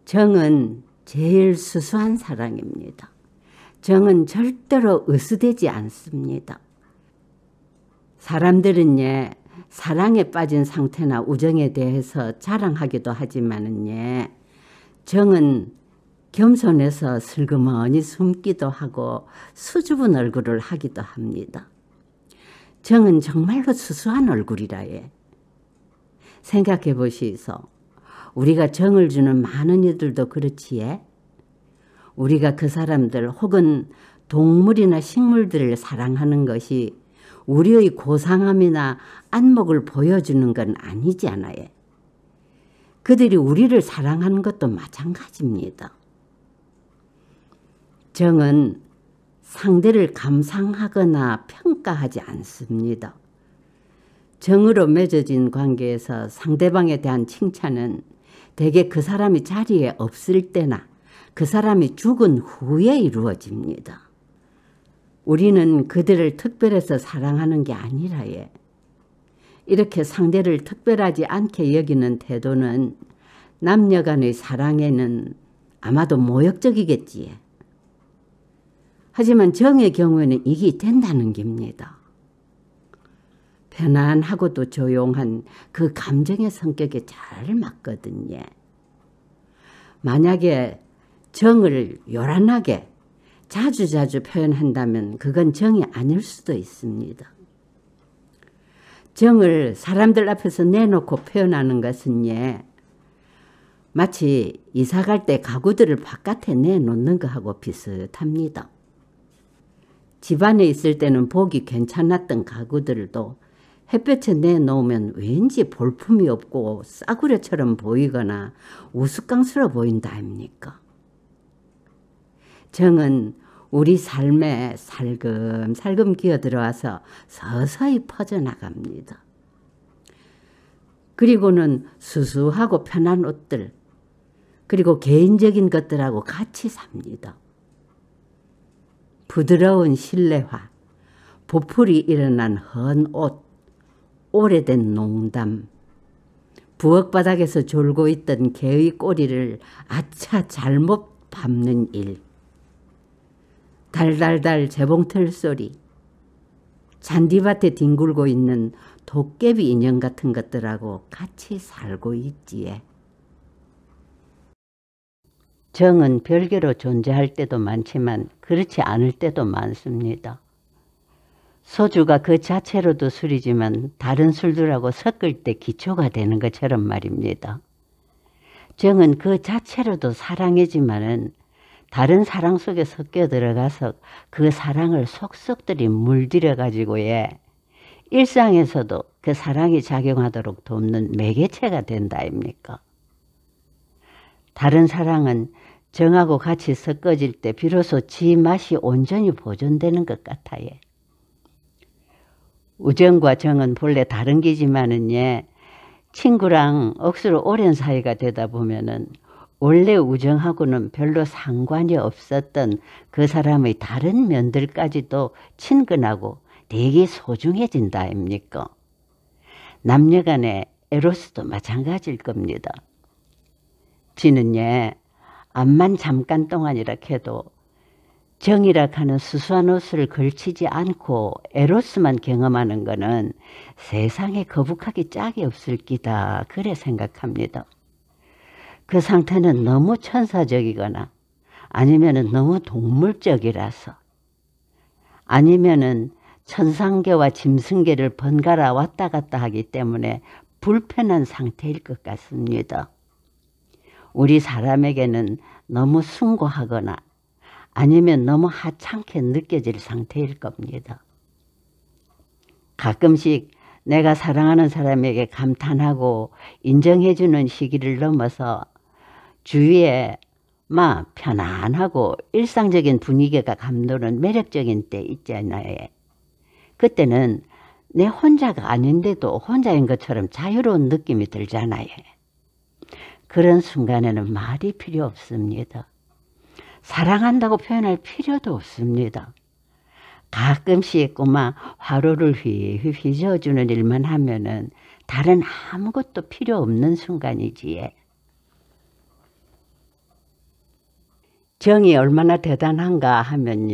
정은 제일 수수한 사랑입니다. 정은 절대로 으스대지 않습니다. 사람들은 사랑에 빠진 상태나 우정에 대해서 자랑하기도 하지만은 정은 겸손해서 슬그머니 숨기도 하고 수줍은 얼굴을 하기도 합니다. 정은 정말로 수수한 얼굴이라. 생각해 보시소. 우리가 정을 주는 많은 이들도 그렇지에 우리가 그 사람들 혹은 동물이나 식물들을 사랑하는 것이 우리의 고상함이나 안목을 보여주는 건 아니지 않아요. 그들이 우리를 사랑하는 것도 마찬가지입니다. 정은 상대를 감상하거나 평가하지 않습니다. 정으로 맺어진 관계에서 상대방에 대한 칭찬은 대개 그 사람이 자리에 없을 때나 그 사람이 죽은 후에 이루어집니다. 우리는 그들을 특별해서 사랑하는 게 아니라 이렇게 상대를 특별하지 않게 여기는 태도는 남녀 간의 사랑에는 아마도 모욕적이겠지. 하지만 정의 경우에는 이게 된다는 겁니다. 편안하고도 조용한 그 감정의 성격에 잘 맞거든요. 만약에 정을 요란하게 자주자주 표현한다면 그건 정이 아닐 수도 있습니다. 정을 사람들 앞에서 내놓고 표현하는 것은 마치 이사 갈 때 가구들을 바깥에 내놓는 것하고 비슷합니다. 집안에 있을 때는 보기 괜찮았던 가구들도 햇볕에 내놓으면 왠지 볼품이 없고 싸구려처럼 보이거나 우스꽝스러워 보인다 아닙니까? 정은 우리 삶에 살금살금 기어들어와서 서서히 퍼져나갑니다. 그리고는 수수하고 편한 옷들, 그리고 개인적인 것들하고 같이 삽니다. 부드러운 실내화, 보풀이 일어난 헌 옷, 오래된 농담, 부엌바닥에서 졸고 있던 개의 꼬리를 아차 잘못 밟는 일, 달달달 재봉틀 소리, 잔디밭에 뒹굴고 있는 도깨비 인형 같은 것들하고 같이 살고 있지에. 정은 별개로 존재할 때도 많지만 그렇지 않을 때도 많습니다. 소주가 그 자체로도 술이지만 다른 술들하고 섞을 때 기초가 되는 것처럼 말입니다. 정은 그 자체로도 사랑이지만은 다른 사랑 속에 섞여 들어가서 그 사랑을 속속들이 물들여 가지고 일상에서도 그 사랑이 작용하도록 돕는 매개체가 된다 아닙니까? 다른 사랑은 정하고 같이 섞어질 때 비로소 지 맛이 온전히 보존되는 것 같아요. 우정과 정은 본래 다른 게지만은 친구랑 억수로 오랜 사이가 되다 보면은 원래 우정하고는 별로 상관이 없었던 그 사람의 다른 면들까지도 친근하고 되게 소중해진다 아닙니까? 남녀 간의 에로스도 마찬가지일 겁니다. 지는 암만 잠깐 동안이라 해도 정이라 하는 수수한 옷을 걸치지 않고 에로스만 경험하는 거는 세상에 거북하기 짝이 없을 기다 그래 생각합니다. 그 상태는 너무 천사적이거나 아니면은 너무 동물적이라서 아니면은 천상계와 짐승계를 번갈아 왔다 갔다 하기 때문에 불편한 상태일 것 같습니다. 우리 사람에게는 너무 숭고하거나 아니면 너무 하찮게 느껴질 상태일 겁니다. 가끔씩 내가 사랑하는 사람에게 감탄하고 인정해주는 시기를 넘어서 주위에 편안하고 일상적인 분위기가 감도는 매력적인 때 있잖아요. 그때는 내 혼자가 아닌데도 혼자인 것처럼 자유로운 느낌이 들잖아요. 그런 순간에는 말이 필요 없습니다. 사랑한다고 표현할 필요도 없습니다. 가끔씩 꼬마 화로를 휘휘 저어주는 일만 하면은 다른 아무것도 필요 없는 순간이지에. 정이 얼마나 대단한가 하면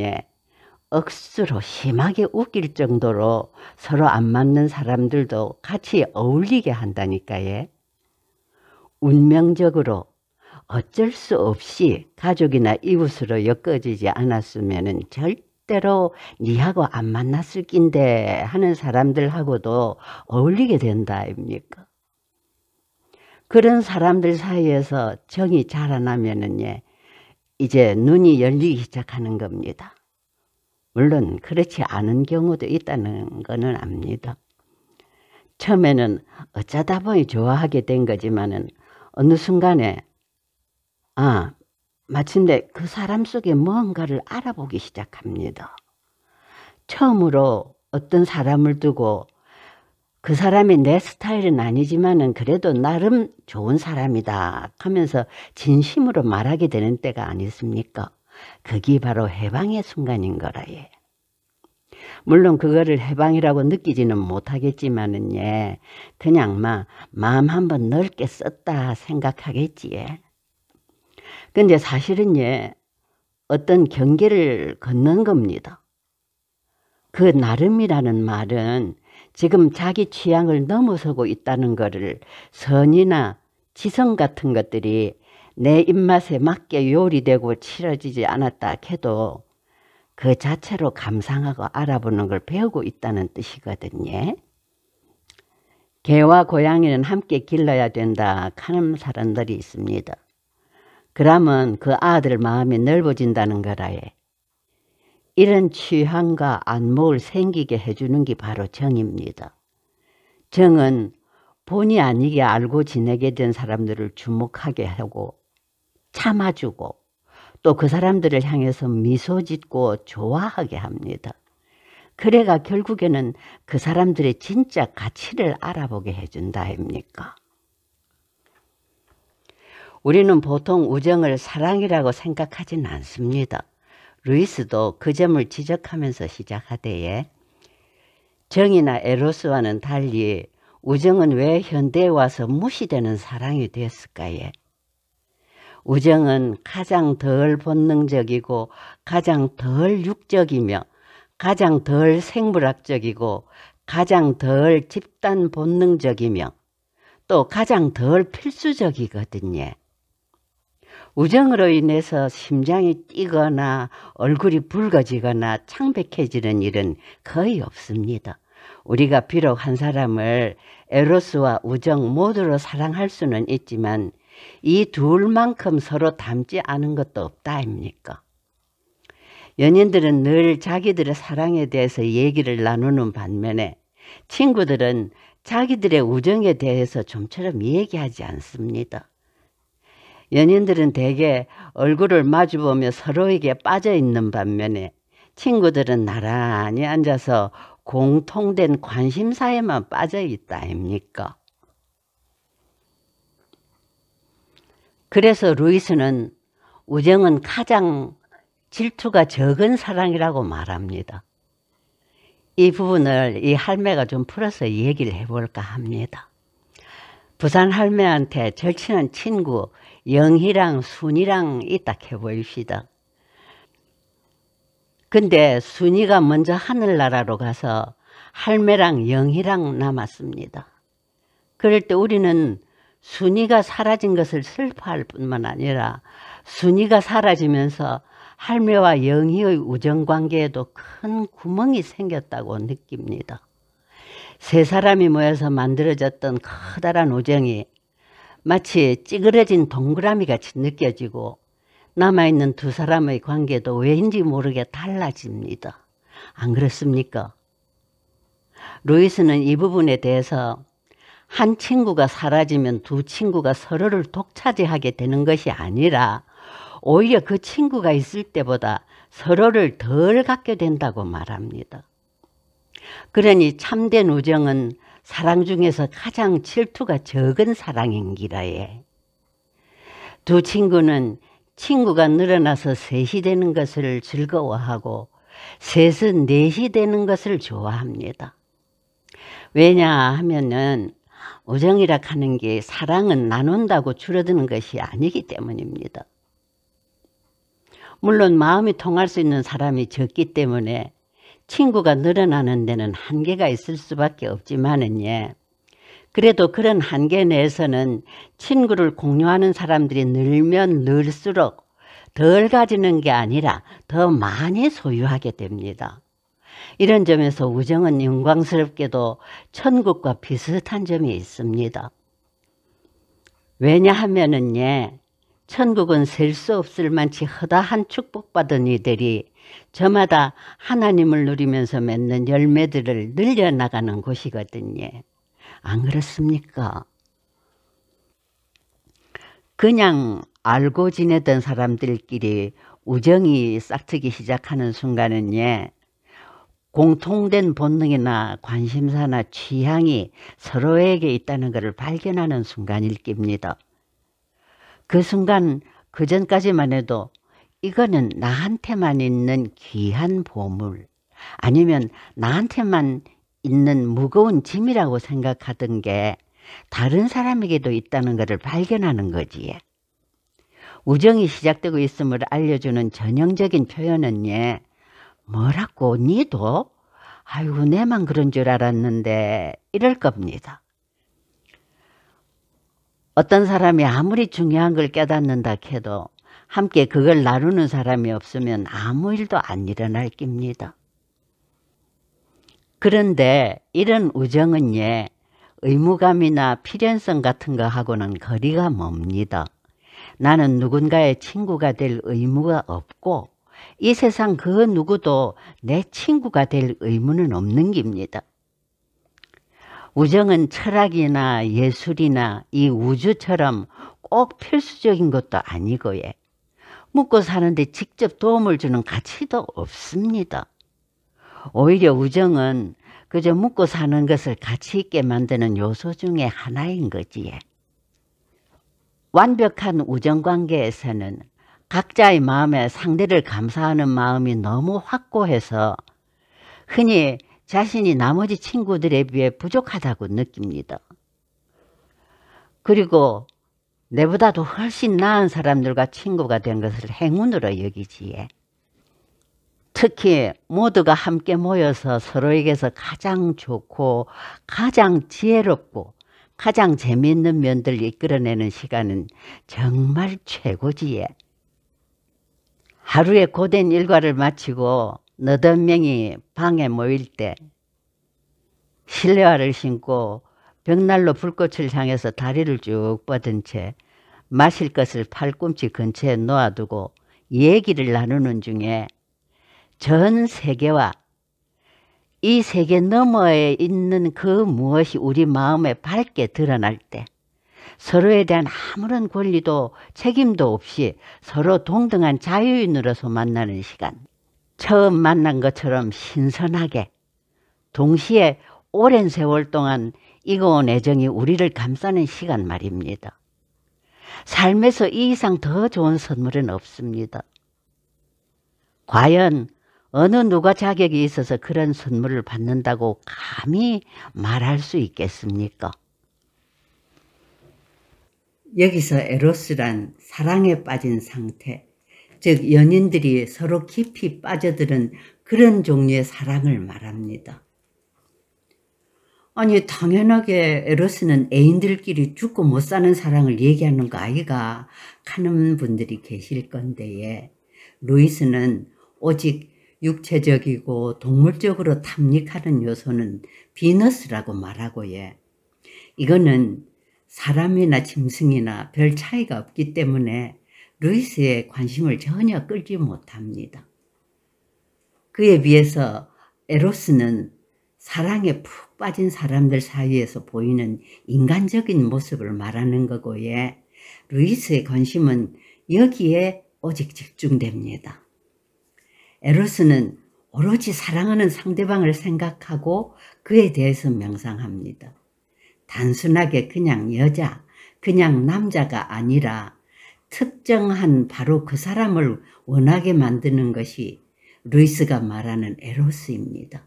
억수로 심하게 웃길 정도로 서로 안 맞는 사람들도 같이 어울리게 한다니까요. 운명적으로 어쩔 수 없이 가족이나 이웃으로 엮어지지 않았으면 절대로 니하고 안 만났을 낀데 하는 사람들하고도 어울리게 된다 아닙니까? 그런 사람들 사이에서 정이 자라나면은 이제 눈이 열리기 시작하는 겁니다. 물론 그렇지 않은 경우도 있다는 거는 압니다. 처음에는 어쩌다 보니 좋아하게 된 거지만은 어느 순간에 마침내 그 사람 속에 뭔가를 알아보기 시작합니다. 처음으로 어떤 사람을 두고 그 사람이 내 스타일은 아니지만은 그래도 나름 좋은 사람이다 하면서 진심으로 말하게 되는 때가 아니십니까? 그게 바로 해방의 순간인 거라예. 물론 그거를 해방이라고 느끼지는 못하겠지만은 그냥 마음 한번 넓게 썼다 생각하겠지예. 근데 사실은 어떤 경계를 걷는 겁니다. 그 나름이라는 말은 지금 자기 취향을 넘어서고 있다는 것을 선이나 지성 같은 것들이 내 입맛에 맞게 요리되고 치러지지 않았다 해도 그 자체로 감상하고 알아보는 걸 배우고 있다는 뜻이거든요. 개와 고양이는 함께 길러야 된다 하는 사람들이 있습니다. 그러면 그 아들 마음이 넓어진다는 거라예. 이런 취향과 안목을 생기게 해주는 게 바로 정입니다. 정은 본의 아니게 알고 지내게 된 사람들을 주목하게 하고 참아주고 또 그 사람들을 향해서 미소 짓고 좋아하게 합니다. 그래가 결국에는 그 사람들의 진짜 가치를 알아보게 해준다 아닙니까? 우리는 보통 우정을 사랑이라고 생각하지는 않습니다. 루이스도 그 점을 지적하면서 시작하대에 정이나 에로스와는 달리 우정은 왜 현대에 와서 무시되는 사랑이 되었을까요? 우정은 가장 덜 본능적이고 가장 덜 육적이며 가장 덜 생물학적이고 가장 덜 집단 본능적이며 또 가장 덜 필수적이거든요. 우정으로 인해서 심장이 뛰거나 얼굴이 붉어지거나 창백해지는 일은 거의 없습니다. 우리가 비록 한 사람을 에로스와 우정 모두로 사랑할 수는 있지만 이 둘만큼 서로 닮지 않은 것도 없다 아닙니까? 연인들은 늘 자기들의 사랑에 대해서 얘기를 나누는 반면에 친구들은 자기들의 우정에 대해서 좀처럼 얘기하지 않습니다. 연인들은 대개 얼굴을 마주보며 서로에게 빠져있는 반면에 친구들은 나란히 앉아서 공통된 관심사에만 빠져있다 아닙니까? 그래서 루이스는 우정은 가장 질투가 적은 사랑이라고 말합니다. 이 부분을 이 할매가 좀 풀어서 얘기를 해볼까 합니다. 부산 할매한테 절친한 친구 영희랑 순이랑 있다 해보입시다. 근데 순이가 먼저 하늘나라로 가서 할매랑 영희랑 남았습니다. 그럴 때 우리는 순이가 사라진 것을 슬퍼할 뿐만 아니라 순이가 사라지면서 할매와 영희의 우정관계에도 큰 구멍이 생겼다고 느낍니다. 세 사람이 모여서 만들어졌던 커다란 우정이 마치 찌그러진 동그라미 같이 느껴지고 남아있는 두 사람의 관계도 왠지 모르게 달라집니다. 안 그렇습니까? 루이스는 이 부분에 대해서 한 친구가 사라지면 두 친구가 서로를 독차지하게 되는 것이 아니라 오히려 그 친구가 있을 때보다 서로를 덜 갖게 된다고 말합니다. 그러니 참된 우정은 사랑 중에서 가장 질투가 적은 사랑인기라에. 두 친구는 친구가 늘어나서 셋이 되는 것을 즐거워하고 셋은 넷이 되는 것을 좋아합니다. 왜냐하면은 우정이라 하는 게 사랑은 나눈다고 줄어드는 것이 아니기 때문입니다. 물론 마음이 통할 수 있는 사람이 적기 때문에 친구가 늘어나는 데는 한계가 있을 수밖에 없지만은 그래도 그런 한계 내에서는 친구를 공유하는 사람들이 늘면 늘수록 덜 가지는 게 아니라 더 많이 소유하게 됩니다. 이런 점에서 우정은 영광스럽게도 천국과 비슷한 점이 있습니다. 왜냐하면은 천국은 셀 수 없을 만치 허다한 축복받은 이들이 저마다 하나님을 누리면서 맺는 열매들을 늘려나가는 곳이거든요. 안 그렇습니까? 그냥 알고 지내던 사람들끼리 우정이 싹트기 시작하는 순간은 공통된 본능이나 관심사나 취향이 서로에게 있다는 것을 발견하는 순간일 겁니다. 그 순간 그 전까지만 해도 이거는 나한테만 있는 귀한 보물, 아니면 나한테만 있는 무거운 짐이라고 생각하던 게 다른 사람에게도 있다는 것을 발견하는 거지. 우정이 시작되고 있음을 알려주는 전형적인 표현은 뭐라고 니도? 아이고 내만 그런 줄 알았는데 이럴 겁니다. 어떤 사람이 아무리 중요한 걸 깨닫는다 해도 함께 그걸 나누는 사람이 없으면 아무 일도 안 일어날 겁니다. 그런데 이런 우정은 의무감이나 필연성 같은 거하고는 거리가 멉니다. 나는 누군가의 친구가 될 의무가 없고 이 세상 그 누구도 내 친구가 될 의무는 없는 겁니다. 우정은 철학이나 예술이나 이 우주처럼 꼭 필수적인 것도 아니고 묻고 사는데 직접 도움을 주는 가치도 없습니다. 오히려 우정은 그저 묻고 사는 것을 가치 있게 만드는 요소 중에 하나인 거지. 완벽한 우정관계에서는 각자의 마음에 상대를 감사하는 마음이 너무 확고해서 흔히 자신이 나머지 친구들에 비해 부족하다고 느낍니다. 그리고 내보다도 훨씬 나은 사람들과 친구가 된 것을 행운으로 여기지에. 특히 모두가 함께 모여서 서로에게서 가장 좋고 가장 지혜롭고 가장 재미있는 면들을 이끌어내는 시간은 정말 최고지에. 하루의 고된 일과를 마치고 너댓 명이 방에 모일 때 실내화를 신고 벽난로 불꽃을 향해서 다리를 쭉 뻗은 채 마실 것을 팔꿈치 근처에 놓아두고 얘기를 나누는 중에 전 세계와 이 세계 너머에 있는 그 무엇이 우리 마음에 밝게 드러날 때 서로에 대한 아무런 권리도 책임도 없이 서로 동등한 자유인으로서 만나는 시간. 처음 만난 것처럼 신선하게 동시에 오랜 세월 동안 익어온 애정이 우리를 감싸는 시간 말입니다. 삶에서 이 이상 더 좋은 선물은 없습니다. 과연 어느 누가 자격이 있어서 그런 선물을 받는다고 감히 말할 수 있겠습니까? 여기서 에로스란 사랑에 빠진 상태, 즉 연인들이 서로 깊이 빠져드는 그런 종류의 사랑을 말합니다. 아니 당연하게 에로스는 애인들끼리 죽고 못 사는 사랑을 얘기하는 거 아이가 하는 분들이 계실 건데 루이스는 오직 육체적이고 동물적으로 탐닉하는 요소는 비너스라고 말하고 이거는 사람이나 짐승이나 별 차이가 없기 때문에 루이스의 관심을 전혀 끌지 못합니다. 그에 비해서 에로스는 사랑에 푹 빠진 사람들 사이에서 보이는 인간적인 모습을 말하는 거고 루이스의 관심은 여기에 오직 집중됩니다. 에로스는 오로지 사랑하는 상대방을 생각하고 그에 대해서 명상합니다. 단순하게 그냥 여자, 그냥 남자가 아니라 특정한 바로 그 사람을 원하게 만드는 것이 루이스가 말하는 에로스입니다.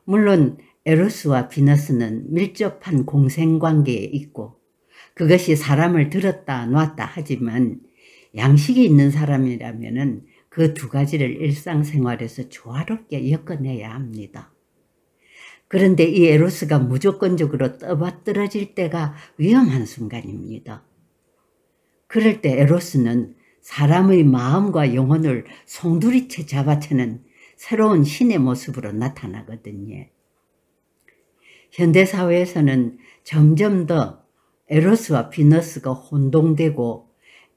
물론 에로스와 비너스는 밀접한 공생관계에 있고 그것이 사람을 들었다 놨다 하지만 양식이 있는 사람이라면은 그 두 가지를 일상생활에서 조화롭게 엮어내야 합니다. 그런데 이 에로스가 무조건적으로 떠받들어질 때가 위험한 순간입니다. 그럴 때 에로스는 사람의 마음과 영혼을 송두리째 잡아채는 새로운 신의 모습으로 나타나거든요. 현대사회에서는 점점 더 에로스와 비너스가 혼동되고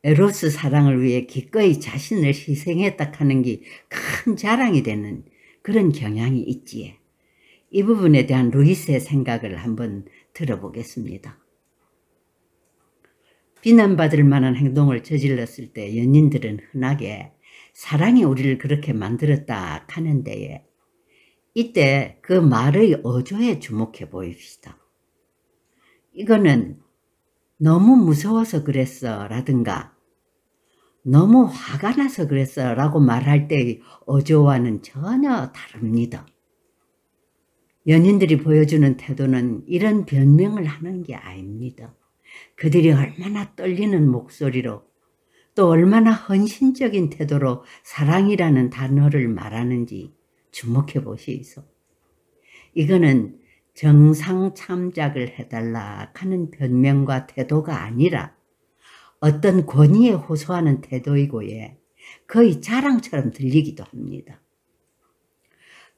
에로스 사랑을 위해 기꺼이 자신을 희생했다 하는 게 큰 자랑이 되는 그런 경향이 있지요. 이 부분에 대한 루이스의 생각을 한번 들어보겠습니다. 비난받을 만한 행동을 저질렀을 때 연인들은 흔하게 사랑이 우리를 그렇게 만들었다 하는데 이때 그 말의 어조에 주목해 보입시다. 이거는 너무 무서워서 그랬어 라든가 너무 화가 나서 그랬어 라고 말할 때의 어조와는 전혀 다릅니다. 연인들이 보여주는 태도는 이런 변명을 하는 게 아닙니다. 그들이 얼마나 떨리는 목소리로 또 얼마나 헌신적인 태도로 사랑이라는 단어를 말하는지 주목해 보시이소. 이거는 정상 참작을 해달라 하는 변명과 태도가 아니라 어떤 권위에 호소하는 태도이고에 거의 자랑처럼 들리기도 합니다.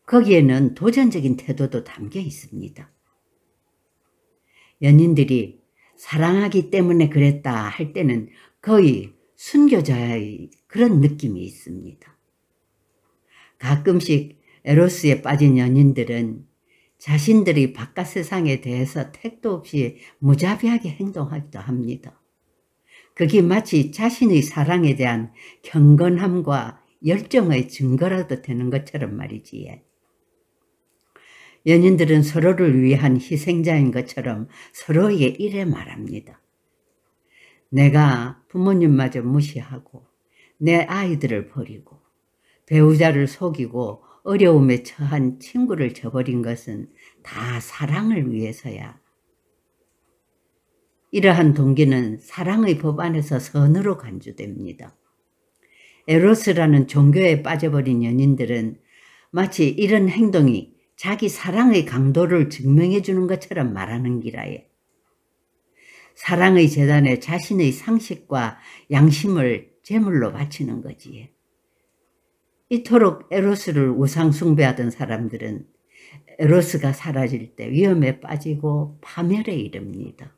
거기에는 도전적인 태도도 담겨 있습니다. 연인들이 사랑하기 때문에 그랬다 할 때는 거의 순교자의 그런 느낌이 있습니다. 가끔씩 에로스에 빠진 연인들은 자신들이 바깥 세상에 대해서 택도 없이 무자비하게 행동하기도 합니다. 그게 마치 자신의 사랑에 대한 경건함과 열정의 증거라도 되는 것처럼 말이지. 연인들은 서로를 위한 희생자인 것처럼 서로에게 이래 말합니다. 내가 부모님마저 무시하고 내 아이들을 버리고 배우자를 속이고 어려움에 처한 친구를 저버린 것은 다 사랑을 위해서야. 이러한 동기는 사랑의 법 안에서 선으로 간주됩니다. 에로스라는 종교에 빠져버린 연인들은 마치 이런 행동이 자기 사랑의 강도를 증명해 주는 것처럼 말하는 기라에 사랑의 재단에 자신의 상식과 양심을 제물로 바치는 거지. 이토록 에로스를 우상 숭배하던 사람들은 에로스가 사라질 때 위험에 빠지고 파멸에 이릅니다.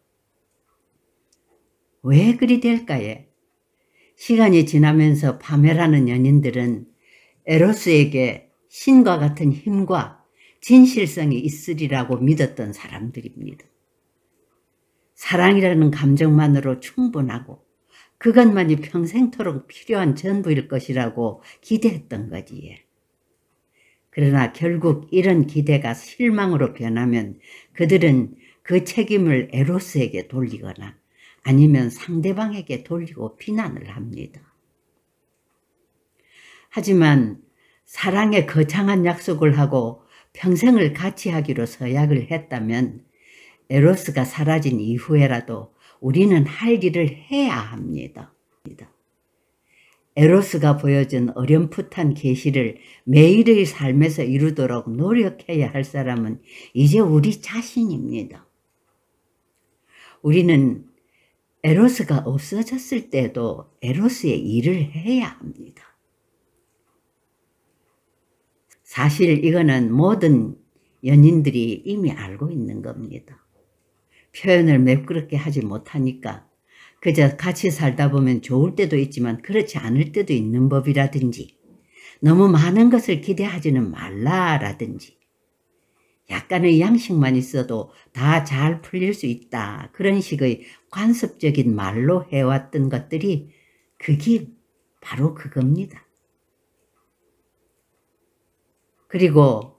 왜 그리 될까요? 시간이 지나면서 파멸하는 연인들은 에로스에게 신과 같은 힘과 진실성이 있으리라고 믿었던 사람들입니다. 사랑이라는 감정만으로 충분하고 그것만이 평생토록 필요한 전부일 것이라고 기대했던 거지. 그러나 결국 이런 기대가 실망으로 변하면 그들은 그 책임을 에로스에게 돌리거나 아니면 상대방에게 돌리고 비난을 합니다. 하지만 사랑에 거창한 약속을 하고 평생을 같이 하기로 서약을 했다면 에로스가 사라진 이후에라도 우리는 할 일을 해야 합니다. 에로스가 보여준 어렴풋한 계시를 매일의 삶에서 이루도록 노력해야 할 사람은 이제 우리 자신입니다. 우리는 에로스가 없어졌을 때도 에로스의 일을 해야 합니다. 사실 이거는 모든 연인들이 이미 알고 있는 겁니다. 표현을 매끄럽게 하지 못하니까 그저 같이 살다 보면 좋을 때도 있지만 그렇지 않을 때도 있는 법이라든지 너무 많은 것을 기대하지는 말라라든지 약간의 양식만 있어도 다 잘 풀릴 수 있다 그런 식의 관습적인 말로 해왔던 것들이 그게 바로 그겁니다. 그리고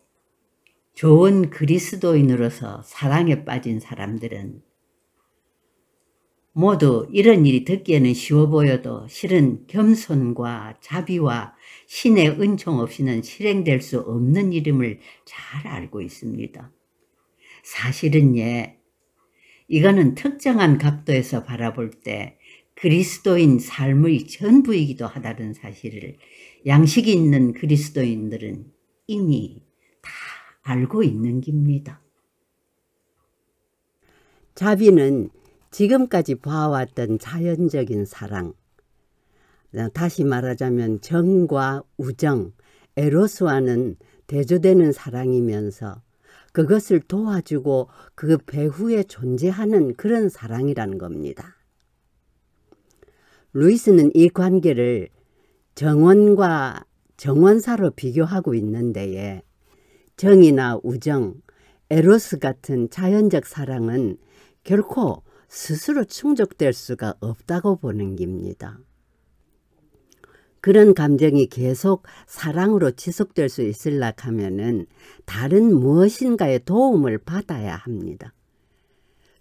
좋은 그리스도인으로서 사랑에 빠진 사람들은 모두 이런 일이 듣기에는 쉬워 보여도 실은 겸손과 자비와 신의 은총 없이는 실행될 수 없는 일임을 잘 알고 있습니다. 사실은 이거는 특정한 각도에서 바라볼 때 그리스도인 삶의 전부이기도 하다는 사실을 양식이 있는 그리스도인들은 이미 다 알고 있는 겁니다. 자비는 지금까지 봐왔던 자연적인 사랑, 다시 말하자면 정과 우정, 에로스와는 대조되는 사랑이면서 그것을 도와주고 그 배후에 존재하는 그런 사랑이라는 겁니다. 루이스는 이 관계를 정원과 정원사로 비교하고 있는데에 정이나 우정, 에로스 같은 자연적 사랑은 결코 스스로 충족될 수가 없다고 보는 겁니다. 그런 감정이 계속 사랑으로 지속될 수 있으려 하면은 다른 무엇인가의 도움을 받아야 합니다.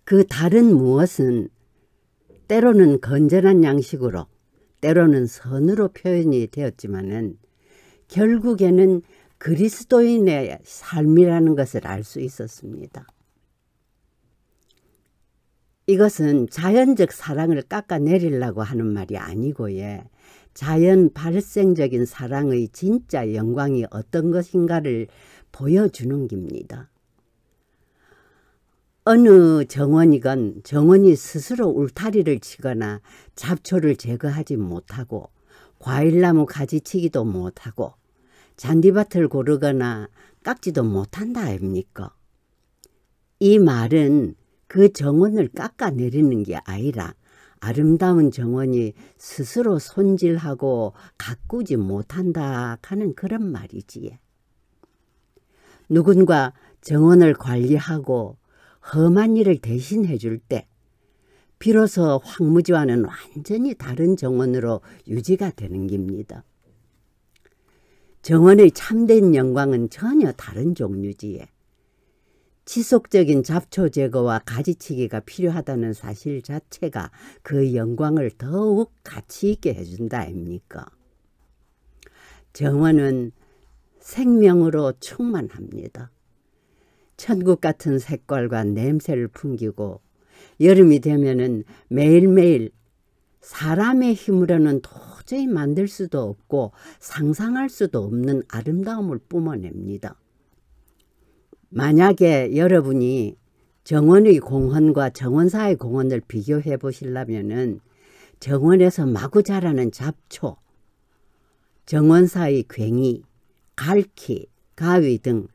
그 다른 무엇은 때로는 건전한 양식으로, 때로는 선으로 표현이 되었지만은 결국에는 그리스도인의 삶이라는 것을 알 수 있었습니다. 이것은 자연적 사랑을 깎아내리려고 하는 말이 아니고 자연 발생적인 사랑의 진짜 영광이 어떤 것인가를 보여주는 겁니다. 어느 정원이건 정원이 스스로 울타리를 치거나 잡초를 제거하지 못하고 과일나무 가지치기도 못하고 잔디밭을 고르거나 깎지도 못한다 아닙니까? 이 말은 그 정원을 깎아내리는 게 아니라 아름다운 정원이 스스로 손질하고 가꾸지 못한다 하는 그런 말이지. 누군가 정원을 관리하고 험한 일을 대신해 줄 때 비로소 황무지와는 완전히 다른 정원으로 유지가 되는 겁니다. 정원의 참된 영광은 전혀 다른 종류지에 지속적인 잡초 제거와 가지치기가 필요하다는 사실 자체가 그 영광을 더욱 가치 있게 해준다 아닙니까? 정원은 생명으로 충만합니다. 천국 같은 색깔과 냄새를 풍기고 여름이 되면은 매일매일 사람의 힘으로는 도저히 만들 수도 없고 상상할 수도 없는 아름다움을 뿜어냅니다. 만약에 여러분이 정원의 공원과 정원사의 공원을 비교해 보시려면은 정원에서 마구 자라는 잡초, 정원사의 괭이, 갈퀴, 가위 등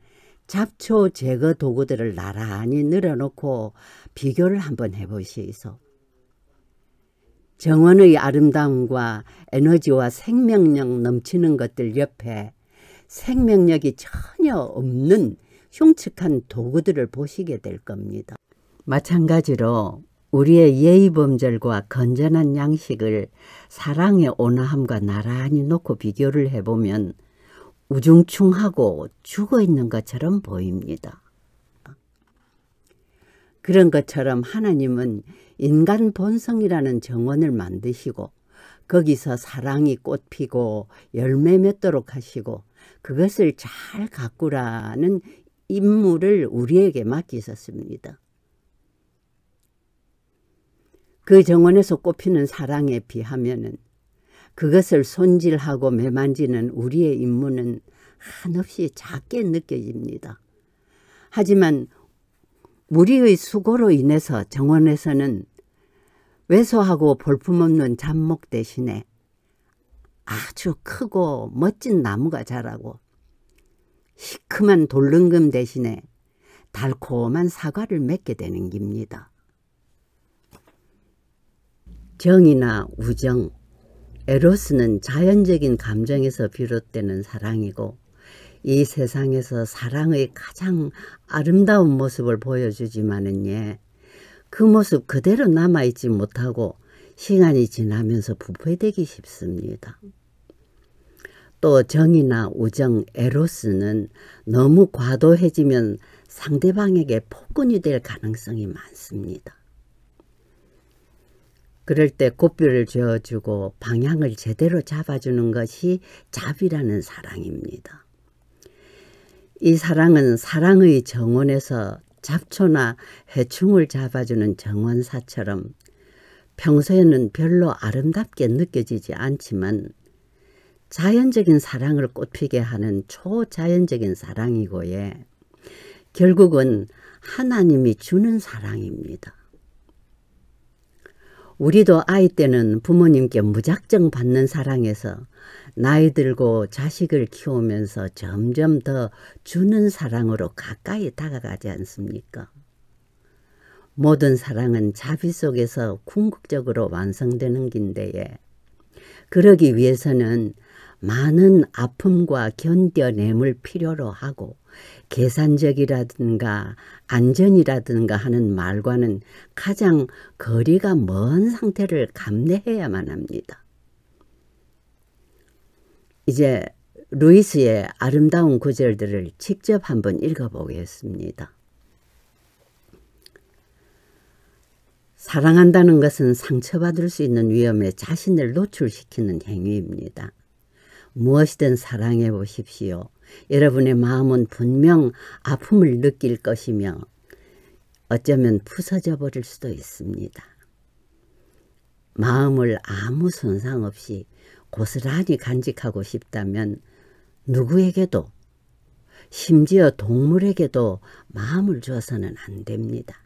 잡초 제거 도구들을 나란히 늘어놓고 비교를 한번 해보시소. 정원의 아름다움과 에너지와 생명력 넘치는 것들 옆에 생명력이 전혀 없는 흉측한 도구들을 보시게 될 겁니다. 마찬가지로 우리의 예의범절과 건전한 양식을 사랑의 온화함과 나란히 놓고 비교를 해보면 우중충하고 죽어있는 것처럼 보입니다. 그런 것처럼 하나님은 인간 본성이라는 정원을 만드시고 거기서 사랑이 꽃피고 열매 맺도록 하시고 그것을 잘 가꾸라는 임무를 우리에게 맡기셨습니다. 그 정원에서 꽃피는 사랑에 비하면은 그것을 손질하고 매만지는 우리의 임무는 한없이 작게 느껴집니다. 하지만 우리의 수고로 인해서 정원에서는 왜소하고 볼품없는 잡목 대신에 아주 크고 멋진 나무가 자라고 시큼한 돌릉금 대신에 달콤한 사과를 맺게 되는 겁니다. 정이나 우정, 에로스는 자연적인 감정에서 비롯되는 사랑이고 이 세상에서 사랑의 가장 아름다운 모습을 보여주지만은 그 모습 그대로 남아있지 못하고 시간이 지나면서 부패되기 쉽습니다. 또 정이나 우정, 에로스는 너무 과도해지면 상대방에게 폭군이 될 가능성이 많습니다. 그럴 때 고삐를 쥐어주고 방향을 제대로 잡아주는 것이 자비라는 사랑입니다. 이 사랑은 사랑의 정원에서 잡초나 해충을 잡아주는 정원사처럼 평소에는 별로 아름답게 느껴지지 않지만 자연적인 사랑을 꽃피게 하는 초자연적인 사랑이고, 결국은 하나님이 주는 사랑입니다. 우리도 아이 때는 부모님께 무작정 받는 사랑에서 나이 들고 자식을 키우면서 점점 더 주는 사랑으로 가까이 다가가지 않습니까? 모든 사랑은 자비 속에서 궁극적으로 완성되는 긴데에, 그러기 위해서는 많은 아픔과 견뎌냄을 필요로 하고 계산적이라든가 안전이라든가 하는 말과는 가장 거리가 먼 상태를 감내해야만 합니다. 이제 루이스의 아름다운 구절들을 직접 한번 읽어보겠습니다. 사랑한다는 것은 상처받을 수 있는 위험에 자신을 노출시키는 행위입니다. 무엇이든 사랑해 보십시오. 여러분의 마음은 분명 아픔을 느낄 것이며 어쩌면 부서져 버릴 수도 있습니다. 마음을 아무 손상 없이 고스란히 간직하고 싶다면 누구에게도, 심지어 동물에게도 마음을 주어서는 안 됩니다.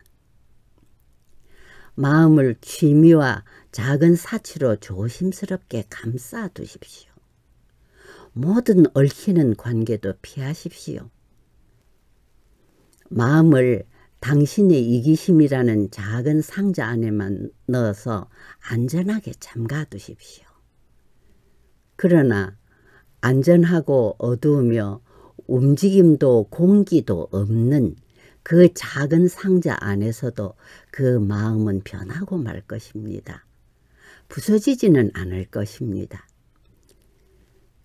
마음을 취미와 작은 사치로 조심스럽게 감싸 두십시오. 모든 얽히는 관계도 피하십시오. 마음을 당신의 이기심이라는 작은 상자 안에만 넣어서 안전하게 잠가 두십시오. 그러나 안전하고 어두우며 움직임도 공기도 없는 그 작은 상자 안에서도 그 마음은 변하고 말 것입니다. 부서지지는 않을 것입니다.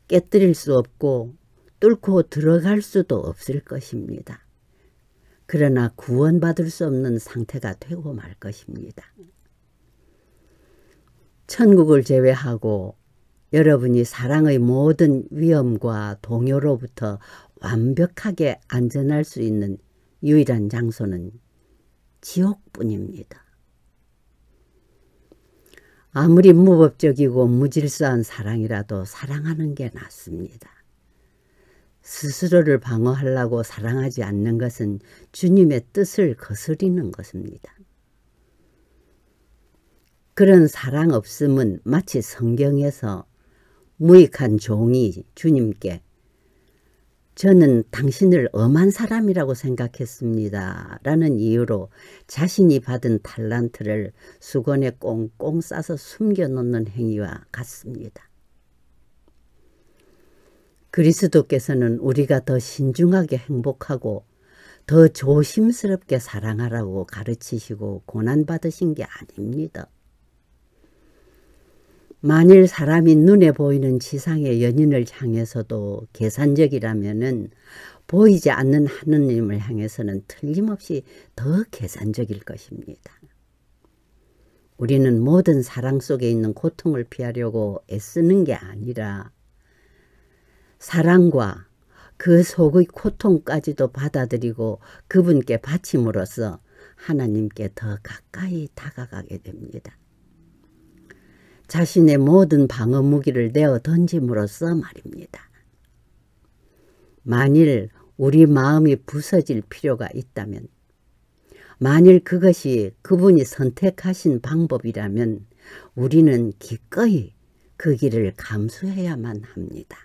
깨뜨릴 수 없고 뚫고 들어갈 수도 없을 것입니다. 그러나 구원받을 수 없는 상태가 되고 말 것입니다. 천국을 제외하고 여러분이 사랑의 모든 위험과 동요로부터 완벽하게 안전할 수 있는 유일한 장소는 지옥뿐입니다. 아무리 무법적이고 무질서한 사랑이라도 사랑하는 게 낫습니다. 스스로를 방어하려고 사랑하지 않는 것은 주님의 뜻을 거스리는 것입니다. 그런 사랑 없음은 마치 성경에서 무익한 종이 주님께 저는 당신을 엄한 사람이라고 생각했습니다 라는 이유로 자신이 받은 달란트를 수건에 꽁꽁 싸서 숨겨놓는 행위와 같습니다. 그리스도께서는 우리가 더 신중하게 행복하고 더 조심스럽게 사랑하라고 가르치시고 고난받으신 게 아닙니다. 만일 사람이 눈에 보이는 지상의 연인을 향해서도 계산적이라면은 보이지 않는 하느님을 향해서는 틀림없이 더 계산적일 것입니다. 우리는 모든 사랑 속에 있는 고통을 피하려고 애쓰는 게 아니라 사랑과 그 속의 고통까지도 받아들이고 그분께 바침으로써 하나님께 더 가까이 다가가게 됩니다. 자신의 모든 방어 무기를 내어 던짐으로써 말입니다. 만일 우리 마음이 부서질 필요가 있다면, 만일 그것이 그분이 선택하신 방법이라면 우리는 기꺼이 그 길을 감수해야만 합니다.